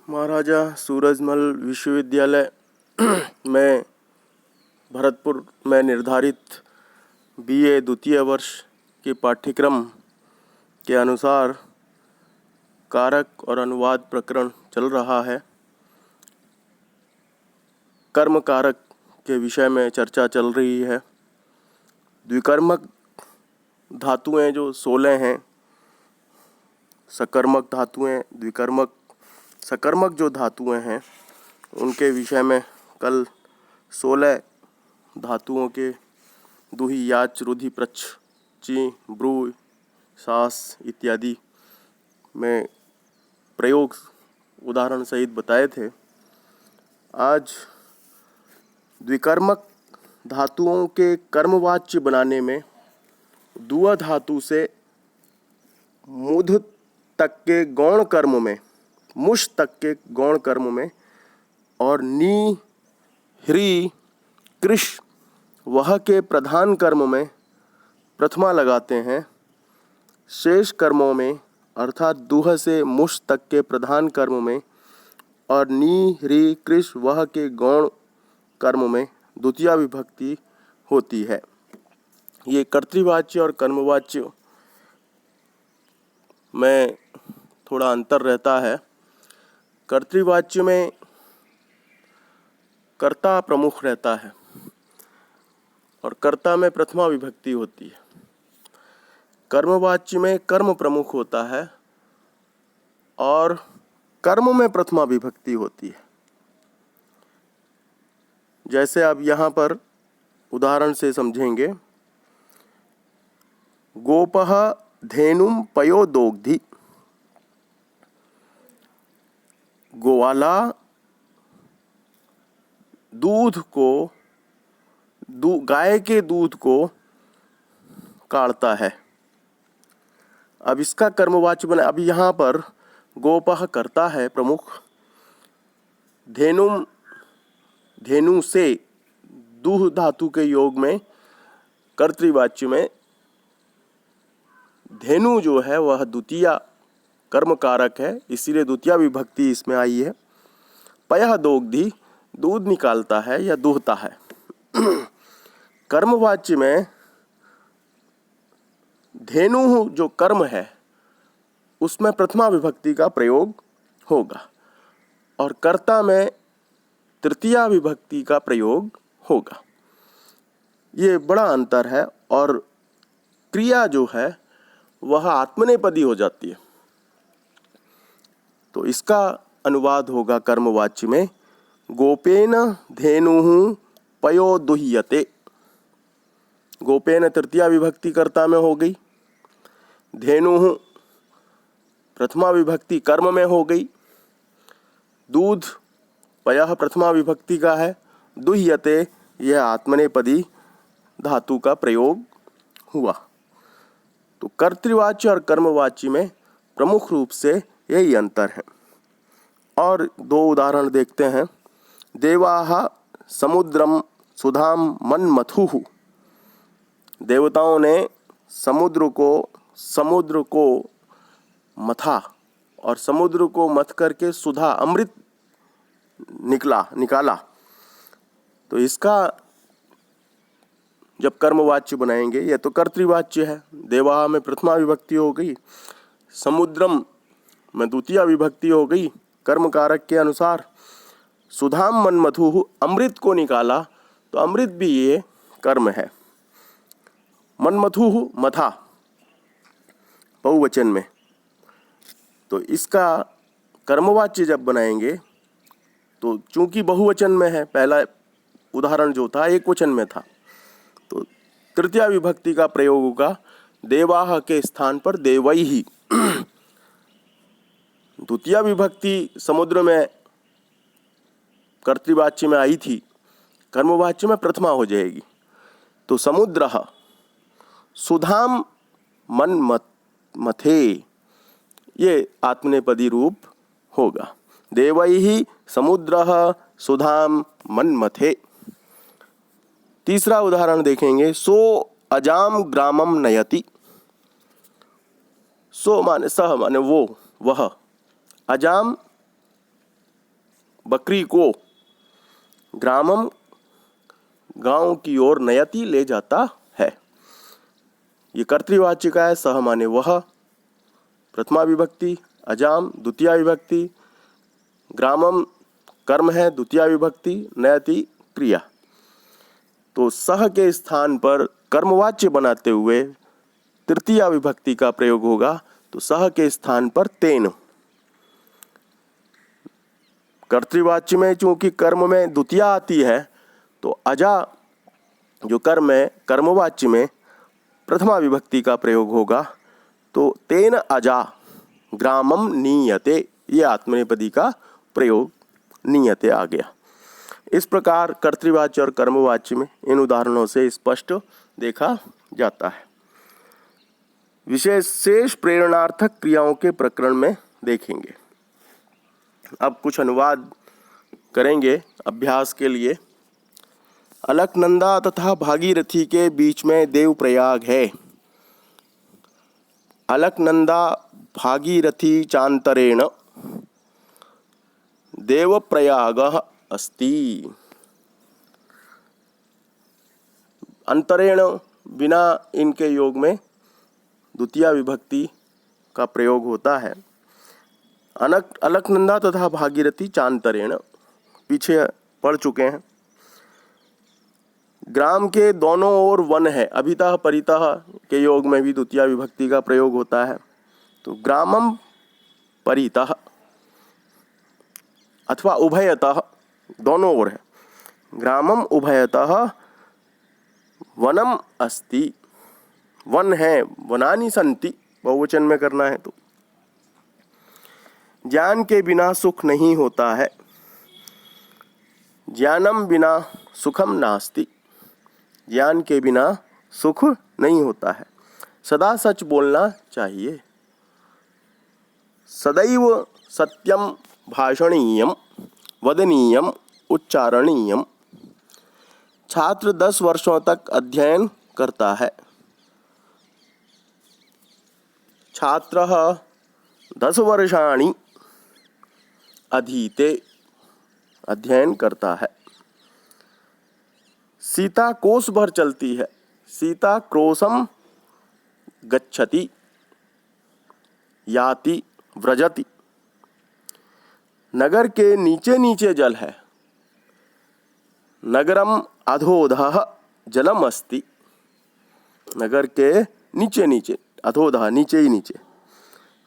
महाराजा सूरजमल विश्वविद्यालय में भरतपुर में निर्धारित बीए द्वितीय वर्ष के पाठ्यक्रम के अनुसार कारक और अनुवाद प्रकरण चल रहा है। कर्म कारक के विषय में चर्चा चल रही है। द्विकर्मक धातुएं जो 16 हैं, सकर्मक धातुएं, द्विकर्मक सकर्मक जो धातुएं हैं उनके विषय में कल 16 धातुओं के दुही, याच, रुधि, प्रच्छ, ची, ब्रू, सास इत्यादि में प्रयोग उदाहरण सहित बताए थे। आज द्विकर्मक धातुओं के कर्मवाच्य बनाने में दुआ धातु से मुध तक के गौण कर्म में, मुष तक के गौण कर्म में और नी, ह्री, कृष वह के प्रधान कर्म में प्रथमा लगाते हैं। शेष कर्मों में अर्थात दुह से मुष तक के प्रधान कर्म में और नी, ह्री, कृष वह के गौण कर्म में द्वितीया विभक्ति होती है। ये कर्तृवाच्य और कर्मवाच्य में थोड़ा अंतर रहता है। कर्तृवाच्य में कर्ता प्रमुख रहता है और कर्ता में प्रथमा विभक्ति होती है। कर्मवाच्य में कर्म प्रमुख होता है और कर्म में प्रथमा विभक्ति होती है। जैसे अब यहाँ पर उदाहरण से समझेंगे। गोपः धेनुम पयोदोग्धि, गोवाला दूध को, गाय के दूध को काढ़ता है। अब इसका कर्मवाच्य बना। अब यहाँ पर गोपः कर्ता है प्रमुख, धेनुम धेनु से दुह धातु के योग में कर्तृवाच्य में धेनु जो है वह द्वितीया कर्म कारक है, इसीलिए द्वितीया विभक्ति इसमें आई है। पयः दोग्धि दूध निकालता है या दूहता है। कर्मवाच्य में धेनु जो कर्म है उसमें प्रथमा विभक्ति का प्रयोग होगा और कर्ता में तृतीया विभक्ति का प्रयोग होगा। ये बड़ा अंतर है और क्रिया जो है वह आत्मनेपदी हो जाती है। तो इसका अनुवाद होगा कर्मवाच्य में गोपेन धेनुः पयोदुह्यते। गोपेन तृतीया विभक्ति कर्ता में हो गई, धेनुः प्रथमा विभक्ति कर्म में हो गई, दूध पयः प्रथमा विभक्ति का है, दुह्यते यह आत्मनेपदी धातु का प्रयोग हुआ। तो कर्तृवाच्य और कर्मवाच्य में प्रमुख रूप से यही अंतर है। और दो उदाहरण देखते हैं। देवाः समुद्रम सुधाम मन्मथुः, देवताओं ने समुद्र को मथा और समुद्र को मथ करके सुधा अमृत निकाला। तो इसका जब कर्मवाच्य बनाएंगे, यह तो कर्तृवाच्य है, देवाः में प्रथमा विभक्ति हो गई, समुद्रम में द्वितीया विभक्ति हो गई कर्म कारक के अनुसार, सुधाम मन्मथुः अमृत को निकाला, तो अमृत भी ये कर्म है। मन्मथुः मथा बहुवचन में, तो इसका कर्मवाच्य जब बनाएंगे तो चूंकि बहुवचन में है, पहला उदाहरण जो था एक वचन में था, तो तृतीया विभक्ति का प्रयोग होगा देवाः के स्थान पर देवैः। द्वितीया विभक्ति समुद्र में कर्तृवाच्य में आई थी, कर्मवाच्य में प्रथमा हो जाएगी। तो समुद्रः सुधाम मन्मथे ये आत्मनेपदी रूप होगा। देवैः समुद्रः सुधाम मन्मथे। तीसरा उदाहरण देखेंगे। सो अजाम ग्रामम नयति। सो माने सह माने वो, वह, अजाम बकरी को, ग्रामम गांव की ओर नयति ले जाता है। ये कर्तृवाच्य का है। सह माने वह, प्रथमा विभक्ति, अजाम द्वितीया विभक्ति, ग्रामम कर्म है द्वितीया विभक्ति, नयति क्रिया। तो सह के स्थान पर कर्मवाच्य बनाते हुए तृतीया विभक्ति का प्रयोग होगा। तो सह के स्थान पर तेन। कर्तृवाच्य में चूंकि कर्म में द्वितीया आती है, तो अजा जो कर्म है कर्मवाच्य में प्रथमा विभक्ति का प्रयोग होगा। तो तेन अजा ग्रामम नीयते, ये आत्मनेपदी का प्रयोग नीयते आ गया। इस प्रकार कर्तृवाच्य और कर्मवाच्य में इन उदाहरणों से स्पष्ट देखा जाता है। विशेष शेष प्रेरणार्थक क्रियाओं के प्रकरण में देखेंगे। अब कुछ अनुवाद करेंगे अभ्यास के लिए। अलकनंदा तथा भागीरथी के बीच में देवप्रयाग है। अलकनंदा भागीरथी चांतरेण देवप्रयागः अस्ति। अंतरेण बिना इनके योग में द्वितीया विभक्ति का प्रयोग होता है। अलकनंदा तथा भागीरथी चांतरेण पीछे पढ़ चुके हैं। ग्राम के दोनों ओर वन है। अभितः परितः के योग में भी द्वितीया विभक्ति का प्रयोग होता है। तो ग्रामम परितः अथवा उभयतः, दोनों ओर है। ग्रामम उभयतः वनम अस्ति। वन है, वनानि सन्ति, बहुवचन में करना है। तो ज्ञान के बिना सुख नहीं होता है। ज्ञानम बिना सुखम नास्ति। ज्ञान के बिना सुख नहीं होता है। सदा सच बोलना चाहिए। सदैव सत्यम भाषणीयम वदनीयम उच्चारणीयम। छात्र 10 वर्षों तक अध्ययन करता है। छात्रः 10 वर्षाणि अधीते, अध्ययन करता है। सीता कोस भर चलती है। सीता क्रोशम गच्छति याति व्रजति। नगर के नीचे नीचे जल है। नगरम अधोधः जलम अस्ति। नगर के नीचे नीचे, अधोधः नीचे ही नीचे।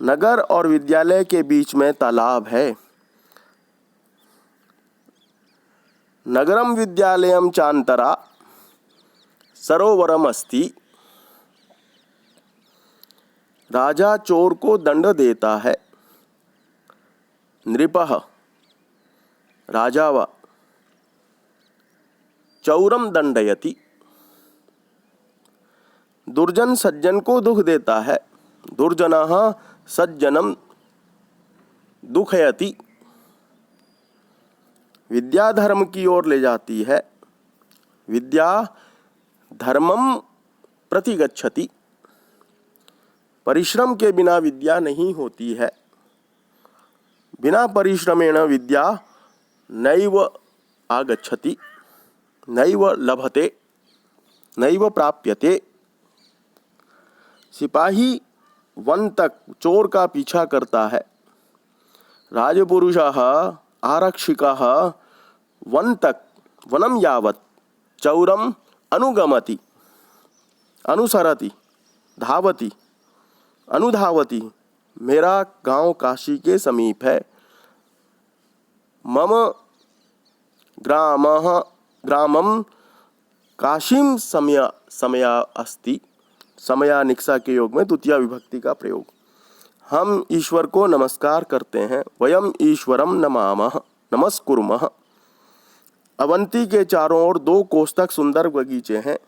नगर और विद्यालय के बीच में तालाब है। नगरम विद्यालयम चांतरा सरोवरम अस्ति। राजा चोर को दंड देता है। नृपः राजा व चौरम दंडयति। दुर्जन सज्जन को दुख देता है। दुर्जनः सज्जनम दुखयति। विद्या धर्म की ओर ले जाती है। विद्या धर्मम प्रति गच्छति। परिश्रम के बिना विद्या नहीं होती है। बिना परिश्रमेण विद्या नैव आगच्छति, नैव लभते, नैव प्राप्यते। सिपाही वन तक चोर का पीछा करता है। राजपुरुषः आरक्षिकः वन तक, वनम यावत् चौरम अनुगमति, अनुसरति, धावति, अनुधावति। मेरा गांव काशी के समीप है। मम ग्रामम काशीम समया अस्ति। समया निक्सा के योग में द्वितीया विभक्ति का प्रयोग। हम ईश्वर को नमस्कार करते हैं। वयम ईश्वरम नमामः नमस्कुर्मः। अवंती के चारों ओर 2 कोस तक सुंदर बगीचे हैं।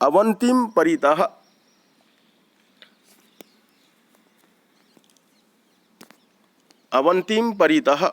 अवंतिम परितः अवंतिम परितः